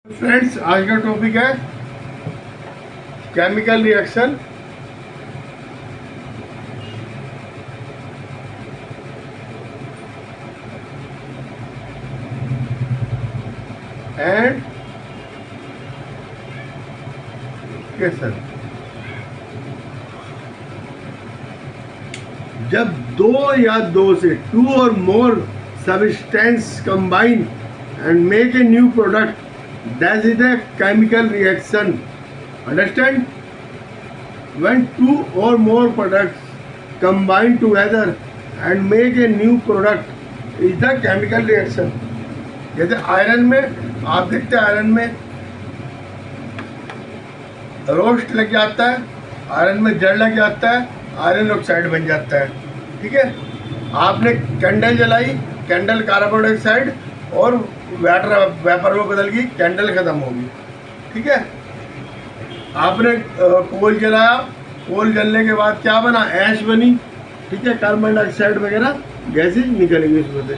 Friends, आज का topic है केमिकल रिएक्शन एंड केसर। जब दो या दो से टू और more substance combine and make a new product, that is a chemical reaction. Understand? When two or more products combine together and make a new product is the chemical reaction. जैसे iron में आप देखते हैं, iron में roast लग जाता है, iron में जड़ लग जाता है, आयरन ऑक्साइड बन जाता है। ठीक है, आपने कैंडल जलाई, कैंडल कार्बन डाइऑक्साइड और वाटर वेपर में बदल गई, कैंडल खत्म होगी। ठीक है, आपने कोल जलाया, कोल जलने के बाद क्या बना, ऐश बनी। ठीक है, कार्बन डाइऑक्साइड वगैरह गैसेज निकलेंगी उसमें से।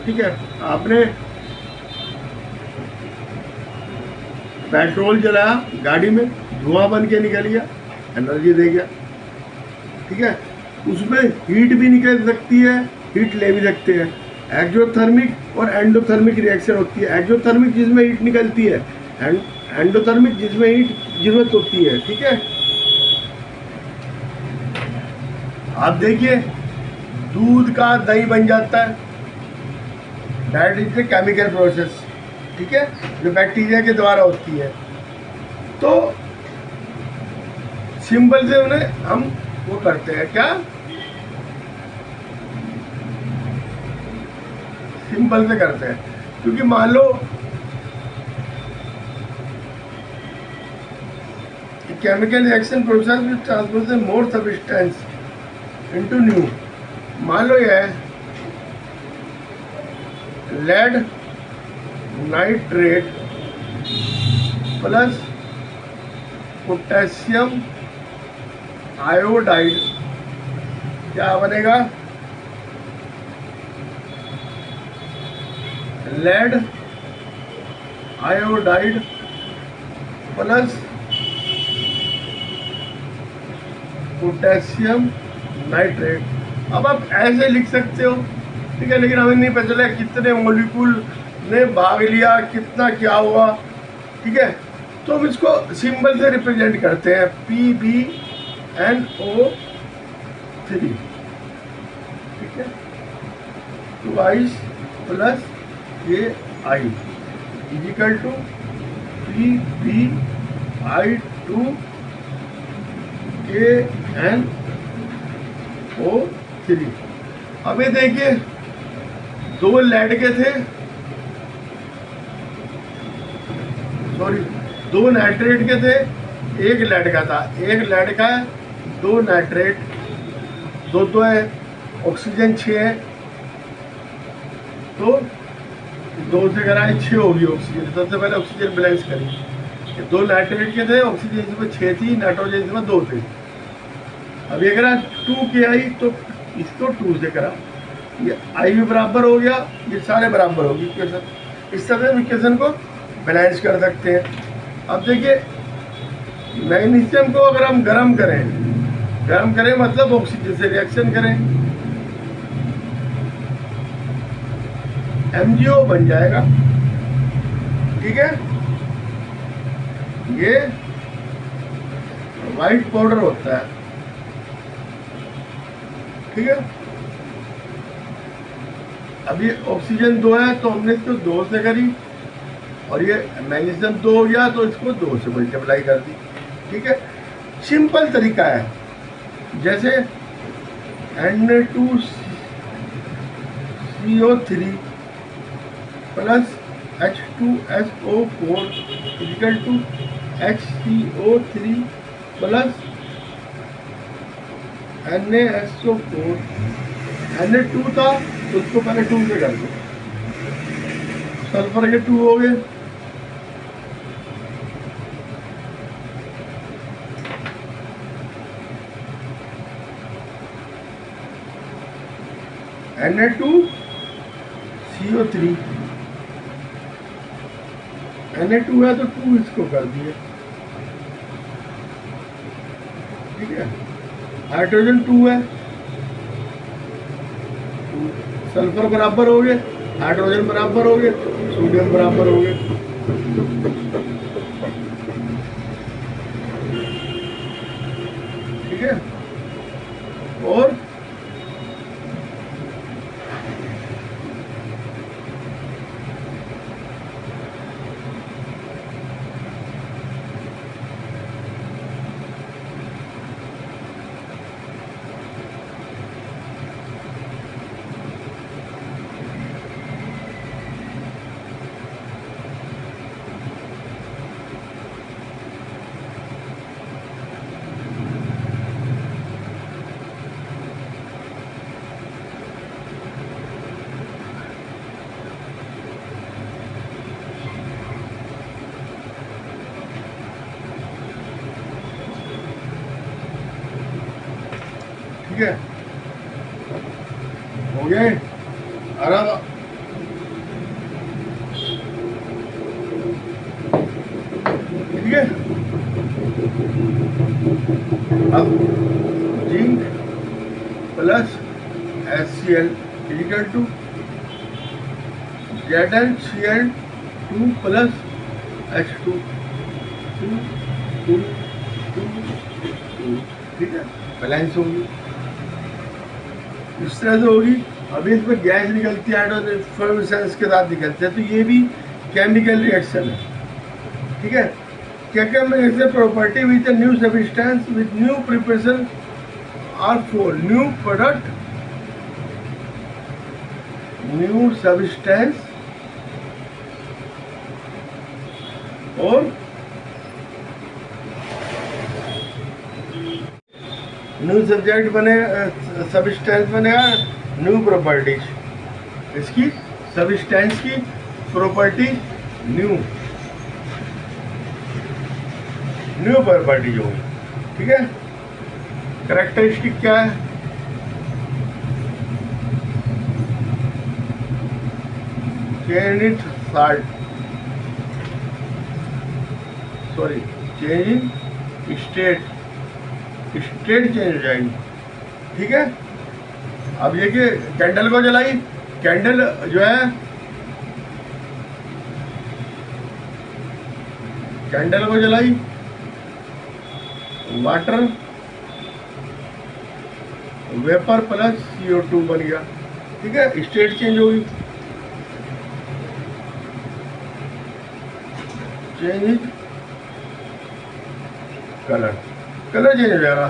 ठीक है, आपने पेट्रोल जलाया गाड़ी में, धुआं बन के निकल गया, एनर्जी दे गया। ठीक है, उसमें हीट भी निकल सकती है, हीट ले भी सकते हैं। एक्सोथर्मिक और एंडोथर्मिक रिएक्शन होती है। एक्सोथर्मिक जिसमें हीट निकलती है, एंडोथर्मिक जिसमें हीट जरूरत होती है। ठीक है, आप देखिए दूध का दही बन जाता है, that is a chemical process. ठीक है, जो बैक्टीरिया के द्वारा होती है। तो सिंपल से उन्हें हम वो करते हैं, क्या सिंपल से करते हैं, क्योंकि मान लो chemical reaction process which transfer more substance into new. मान लो ये है lead nitrate plus potassium iodide, क्या बनेगा, lead iodide plus potassium nitrate. अब आप ऐसे लिख सकते हो, ठीक है, लेकिन हमें नहीं पता चला कितने मॉलिक्यूल ने भाग लिया, कितना क्या हुआ। ठीक है, तो हम इसको सिंबल से रिप्रेजेंट करते हैं, PbNO3। ठीक है, 2 plus Ai is equal to PbI2 KNO3। अब ये देखिए दो लेड के थे, सॉरी दो नाइट्रेट के थे, एक लेड का था, एक लेड का है, दो नाइट्रेट, दो है, ऑक्सीजन 6 है, तो 2 से कराए 6 होगी ऑक्सीजन। सबसे पहले ऑक्सीजन बैलेंस करें, 2 नाइट्रेट के थे, ऑक्सीजन इसमें 6 थी, नाइट्रोजन इसमें 2 थे। अब ये करा 2 के आई, तो इसको 2 से करा, ये आई भी बराबर हो गया, ये सारे बराबर होगी इक्वेशन। इस तरह से इक्वेशन को बैलेंस कर सकते हैं। अब देखिए मैग्नीशियम को अगर हम गर्म करें मतलब ऑक्सीजन से रिएक्शन करें, MgO बन जाएगा। ठीक है, ये वाइट पाउडर होता है। ठीक है, अब ये ऑक्सीजन 2 है, तो हमने इसको 2 से करी, और ये मैग्नीशियम 2 हो गया, तो इसको 2 से मल्टीप्लाई कर दी। ठीक है, सिंपल तरीका है। जैसे Na2CO3 plus H2SO4 equal to HCO3 plus NaSO4, Na2 था तो उसको पहले 2 से कर दो, सल्फर के 2 हो गए, Na2CO3, Na2 है तो 2 इसको कर दिए, ठीक है। हाइड्रोजन 2 है, सल्फर बराबर हो गए, हाइड्रोजन बराबर हो गए, सोडियम बराबर हो गए, ठीक है। और ठीक है, हो गए। अब ठीक है, अब zinc plus HCl equal to ZnCl2 plus H2, 2, 2, 2, ठीक है, बैलेंस होगी, इस तरह से होगी। अभी इसमें गैस निकलती है, एफ्लोरेसेंस के साथ निकलते हैं, तो ये भी केमिकल रिएक्शन है, ठीक है। क्या क्या मैं ऐसे property with new substance with new preparation or for new product, new substance और न्यू सब्जेक्ट बनेगा, सब्सटेंस बनेगा, न्यू प्रॉपर्टीज, इसकी सब्सटेंस की प्रॉपर्टी न्यू प्रॉपर्टीज होगी, ठीक है। कैरेक्टरिस्टिक क्या है, change in salt, sorry change in state change हो जाएगी, ठीक है। अब ये कि कैंडल को जलाई, कैंडल जो है कैंडल को जलाई, वाटर वेपर प्लस CO2 बन गया, ठीक है, स्टेट चेंज होगी, चेंज इन कलर चेंज हो जाएगा।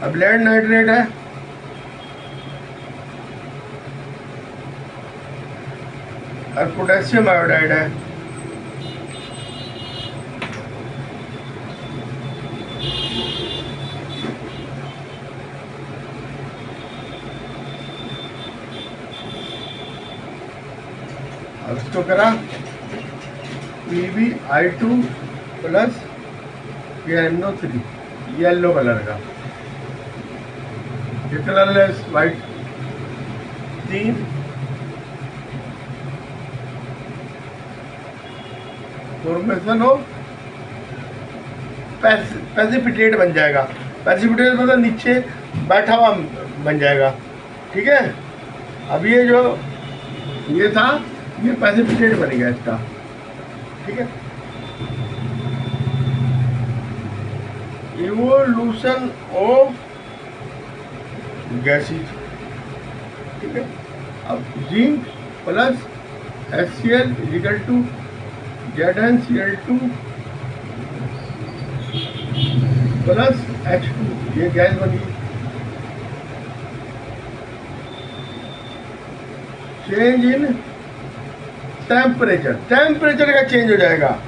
अब लेड नाइट्रेट है, और पोटेशियम आयोडाइड है, अब इसको करा PbI2 plus NO3, yellow colour का, ये कलरलेस वाइट, 3 फॉर्मेशन ऑफ पैसिपिटेट बन जाएगा, पैसिपिटेट मतलब नीचे बैठा हुआ बन जाएगा, ठीक है। अब ये जो ये था, ये पैसिपिटेट बन गया इसका, ठीक है। इवोल्यूशन ऑफ गैसेज, ठीक है। अब zinc plus HCl equal to ZnCl2 plus H2, ये गैस बनी। चेंज इन टेम्परेचर, टेम्परेचर का चेंज हो जाएगा,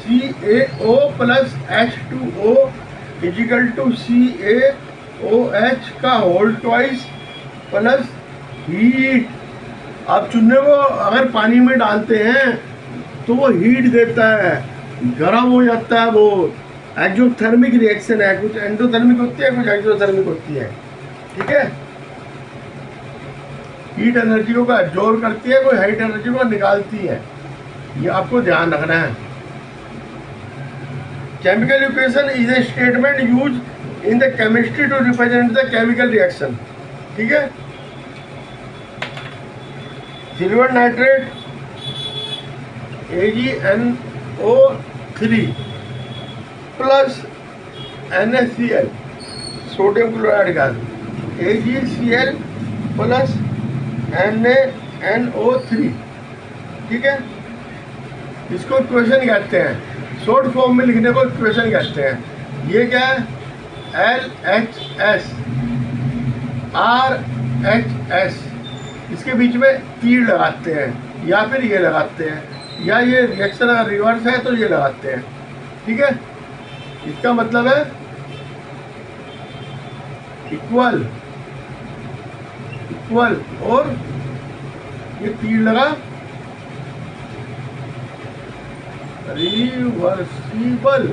CaO plus H2O is equal to Ca OH का होल ट्वाइस प्लस हीट। आप चूने को अगर पानी में डालते हैं तो वो हीट देता है, गर्म हो जाता है। वो एक्सोथर्मिक रिएक्शन है, कुछ एंडोथर्मिक होती है, कुछ एक्सोथर्मिक होती है। ठीक है, हीट एनर्जी को एब्जॉर्ब करती है, कोई हीट एनर्जी को निकालती है। ये आपको ध्यान रखना है। Chemical equation is a statement use in the chemistry to represent the chemical reaction. ठीक है, silver nitrate AgNO3 plus NaCl, sodium chloride gas, AgCl plus NaNO3। ठीक है, इसको इक्वेशन कहते हैं, शॉर्ट फॉर्म में लिखने को इक्वेशन कहते हैं। ये क्या है, LHS RHS, इसके बीच में तीर लगाते हैं या फिर ये लगाते हैं, या ये रिएक्शन अगर रिवर्स है तो ये लगाते हैं। ठीक है, इसका मतलब है इक्वल इक्वल, और ये तीर लगा रिवर्सिबल,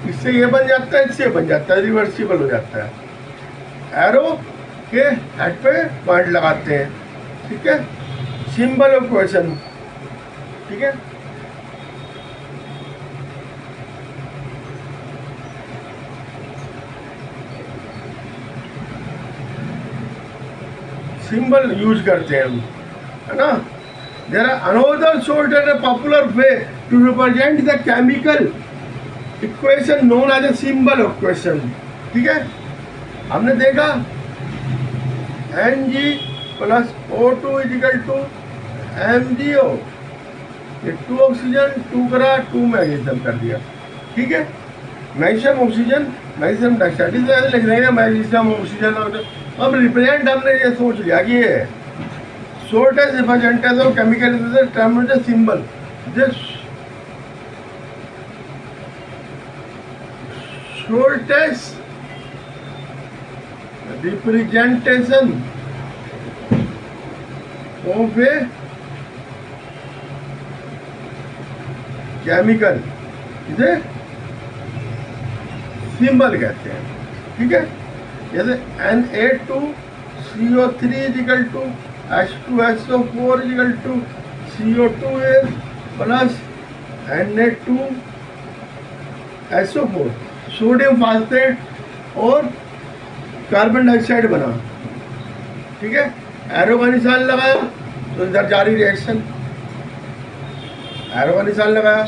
इससे ये बन जाता है, इससे बन जाता है, रिवर्सिबल हो जाता है। एरो के हेड पे पॉइंट लगाते हैं। ठीक है, सिंबल ऑफ क्वेश्चन। ठीक है, सिंबल यूज करते हैं हम, है ना। There are another sort and a popular way to represent the chemical equation known as a symbol of question. ठीक है, हमने देखा Mg plus O2 is equal to MgO, ये 2 ऑक्सीजन 2 करा 2 मैग्नीशियम कर दिया। ठीक है, मैग्नीशियम ऑक्सीजन मैग्नीशियम डाइऑक्साइड, इस तरह से लिख देंगे मैग्नीशियम ऑक्सीजन। अब रिप्रेजेंट हमने ये सोच लिया कि ये short as representative of chemical term symbol, this shortest representation of a chemical इसे सिंबल कहते हैं। ठीक है, जैसे Na2CO3 is equal to H2SO4 is equal to CO2 plus Na2SO4, sodium phosphate और कार्बन डाइऑक्साइड बना। ठीक है, एरो का निशान लगाया तो इधर जारी रिएक्शन, एरो का निशान लगाया।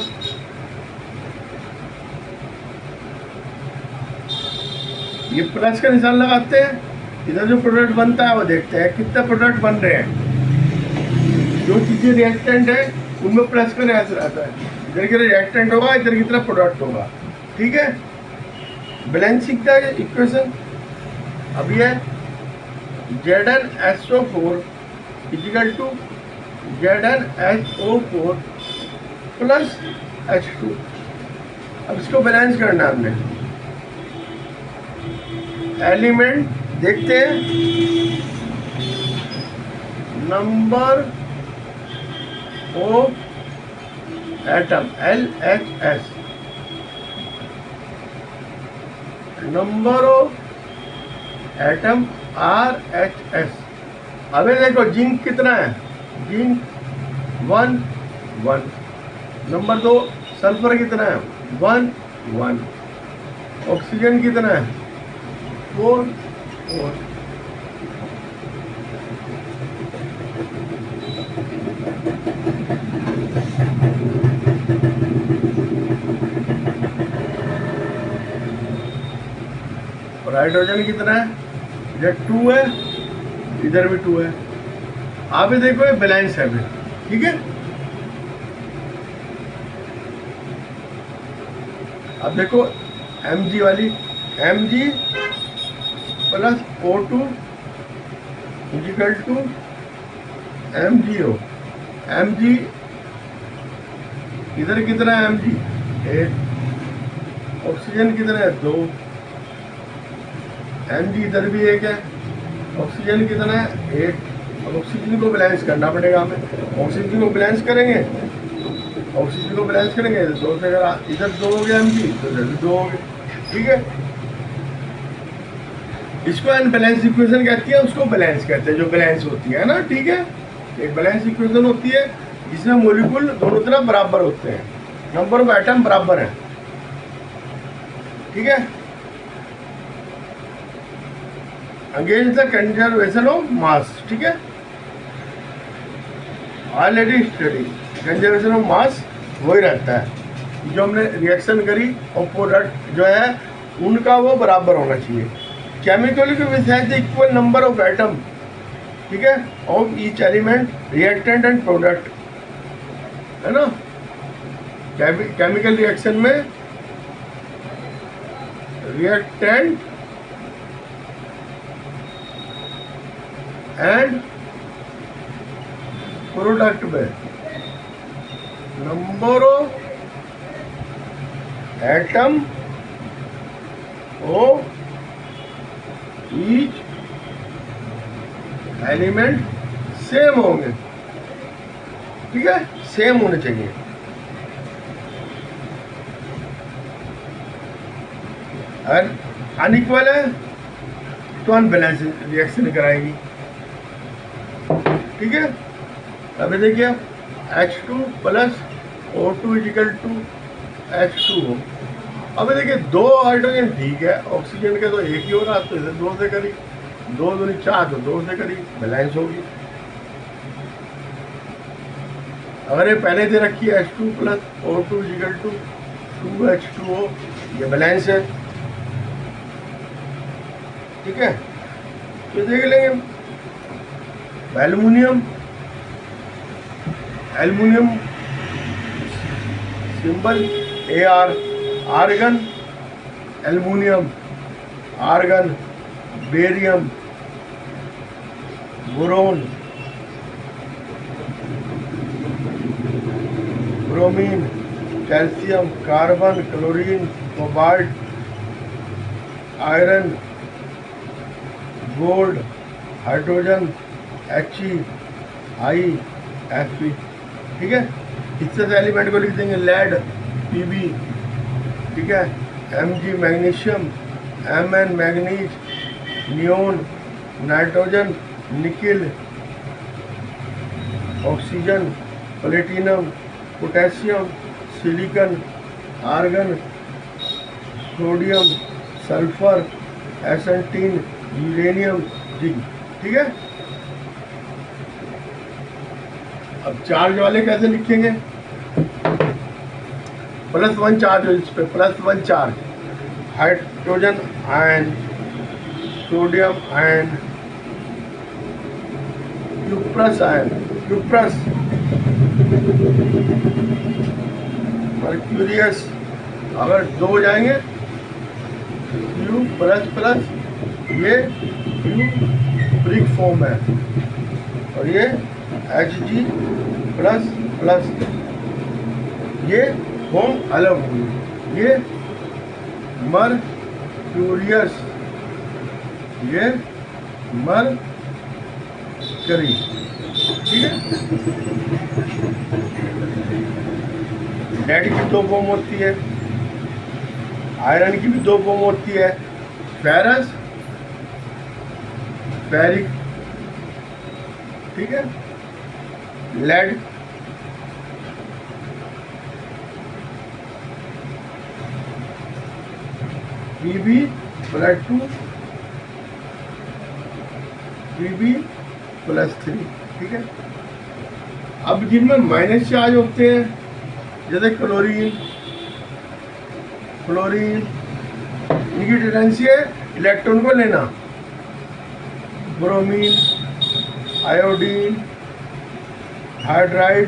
ये प्लस का निशान लगाते हैं, इधर जो प्रोडक्ट बनता है वो देखते हैं कितने प्रोडक्ट बन रहे हैं। जो चीज़ें रिएक्टेंट है उनमें प्लस का निशान रहता है, इधर की रिएक्टेंट होगा, इधर की तरफ प्रोडक्ट होगा। ठीक है, बैलेंसिंग का इक्वेशन अभी है ZnSO4 is equal to ZnHO4 plus H2। अब इसको बैलेंस करना है हमने। एलिमेंट देखते हैं, number of atom LHS, number of atom RHS। अबे देखो जिंक कितना है, जिंक 1 1। नंबर 2 सल्फर कितना है 1 1। ऑक्सीजन कितना है 4 4। और हाइड्रोजन कितना है, इधर 2 है, इधर भी 2 है। आप ये देखो ये बैलेंस है फिर। ठीक है, अब देखो Mg वाली, Mg plus O2 is equal to MgO। Mg इधर कितना है Mg 1, ऑक्सीजन कितना है 2, Mg इधर भी एक है, ऑक्सीजन कितना है 8। अब ऑक्सीजन को बैलेंस करना पड़ेगा हमें, ऑक्सीजन को बैलेंस करेंगे, ऑक्सीजन को बैलेंस करेंगे तो 2 से अगर इधर 2 हो गया Mg तो इधर भी 2 हो गए, ठीक है। इसको अनबैलेंस इक्वेशन कहती है, उसको बैलेंस कहते हैं, जो बैलेंस होती है ना, ठीक है। एक बैलेंस इक्वेशन होती है जिसमें मॉलिक्यूल दोनों तरफ बराबर होते हैं, नंबर ऑफ एटम बराबर है, ठीक है। Against the conservation of mass, ठीक है। Already study conservation of mass वही रहता है, जो हमने रिएक्शन करी और प्रोडक्ट जो है उनका वो बराबर होना चाहिए। केमिकल के which has the equal number of atom, ठीक है, of each element, reactant and product, है ना। केमिकल रिएक्शन में रिएक्टेंट एंड प्रोडक्ट में number of atom of each element same होंगे, ठीक है, सेम होने चाहिए। अगर अनइक्वल है तो अनबैलेंस रिएक्शन कराएगी, ठीक है। अभी देखिए H2 plus O2 is equal to H2O। अभी देखिए 2 हाइड्रोजन ठीक है, ऑक्सीजन के तो एक ही हो रहा, तो इसे 2 से करी, 2 दूनी 4 तो 2 से करी, बैलेंस होगी। अगर ये पहले दे रखी है H2 plus O2 is equal to 2H2O, ये बैलेंस है, ठीक है। तो देख लेंगे aluminium, aluminium symbol AR, argon, aluminium, argon, barium, boron, bromine, calcium, carbon, chlorine, cobalt, iron, gold, hydrogen, HeIF, ठीक है। इससे एलिमेंट को लिख देंगे लेड, Pb, ठीक है, Mg magnesium, Mn manganese, neon, nitrogen, nickel, oxygen, platinum, potassium, silicon, argon, sodium, sulphur, एसेंटीन, uranium, zinc, ठीक है। अब चार्ज वाले कैसे लिखेंगे, +1 चार्ज हो, इस पे +1 charge, hydrogen ion, sodium ion, cuprous ion, cuprous, mercurius, अगर 2 हो जाएंगे क्यू प्लस, ये क्यूप्रिक फॉर्म है, और ये Hg प्लस, ये फॉर्म अलग होगी, ये मर्क्यूरियस, ये मरकरी, ठीक है। लेड की 2 फॉर्म होती है, आयरन की भी 2 फॉर्म होती है, फेरस, फेरिक, ठीक है। लेड, Pb+2, Pb+3, ठीक है। अब जिनमें माइनस चार्ज होते हैं, जैसे क्लोरीन, इनकी टेंडेंसी है इलेक्ट्रॉन को लेना, ब्रोमीन, आयोडीन, हाइड्राइड,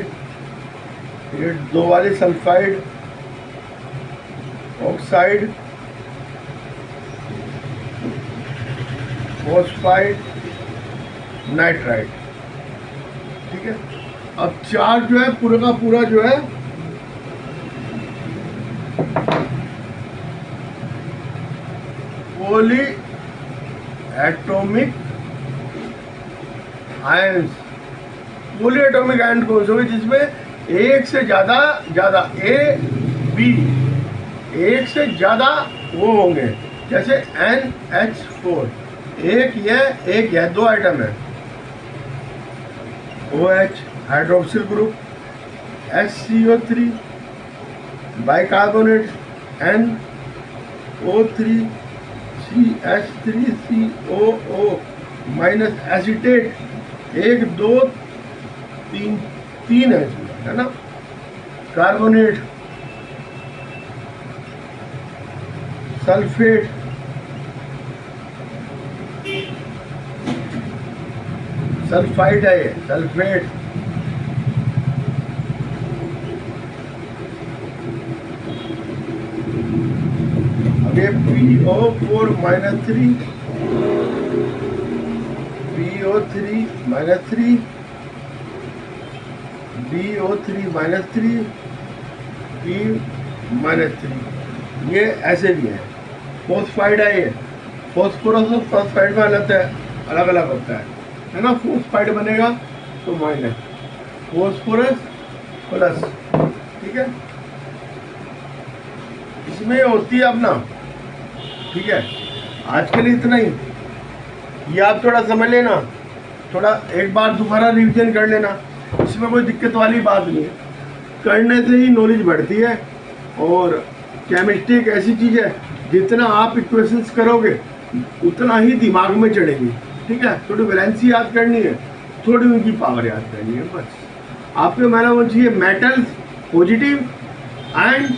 ये 2 वाले सल्फाइड, ऑक्साइड, फॉस्फाइड, नाइट्राइड, ठीक है। अब चार्ज जो है पूरा का पूरा जो है एटॉमिक आयंस। पॉलीएटॉमिक आयन कौन से होंगे? जिसमें एक से ज्यादा ए बी एक से ज्यादा वो होंगे, जैसे NH4, एक यह दो आइटम है। OH hydroxyl group, HCO3 bicarbonate, NO3 CH3COO minus acetate, 1 2 3 है इसमें, है ना। कार्बोनेट, सल्फेट, सल्फाइड है ये, सल्फेट, अब ये PO4 -3, PO3 -3, BO3 -3, P -3, ये ऐसे भी है। फोस्फाइड है ये, फोस्फोरस और फोस्फाइड में अलग होता है ना। फोस्फाइड बनेगा तो माइनस, फोस्फोरस प्लस, ठीक है। इसमें होती है अपना, ठीक है। आज के लिए इतना ही, ये आप थोड़ा समझ लेना, थोड़ा एक बार दोबारा रिवीजन कर लेना, इसमें कोई दिक्कत वाली बात नहीं है। करने से ही नॉलेज बढ़ती है। और केमिस्ट्री एक ऐसी चीज़ है, जितना आप इक्वेशंस करोगे उतना ही दिमाग में चढ़ेगी, ठीक है। थोड़ी वैलेंसी याद करनी है, थोड़ी उनकी पावर याद करनी है, बस। आपके माना होना चाहिए मेटल्स पॉजिटिव एंड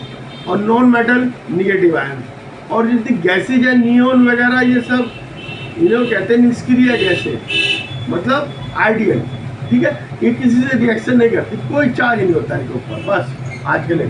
और नॉन मेटल निगेटिव आयन। और जितनी गैसेज है, नियोन वगैरह, ये सब इन्हें कहते हैं निष्क्रिय गैसें, मतलब आइडियल, ठीक है। ये किसी से रिएक्शन नहीं करती, कोई चार्ज नहीं होता है इनके ऊपर, बस। आज के लिए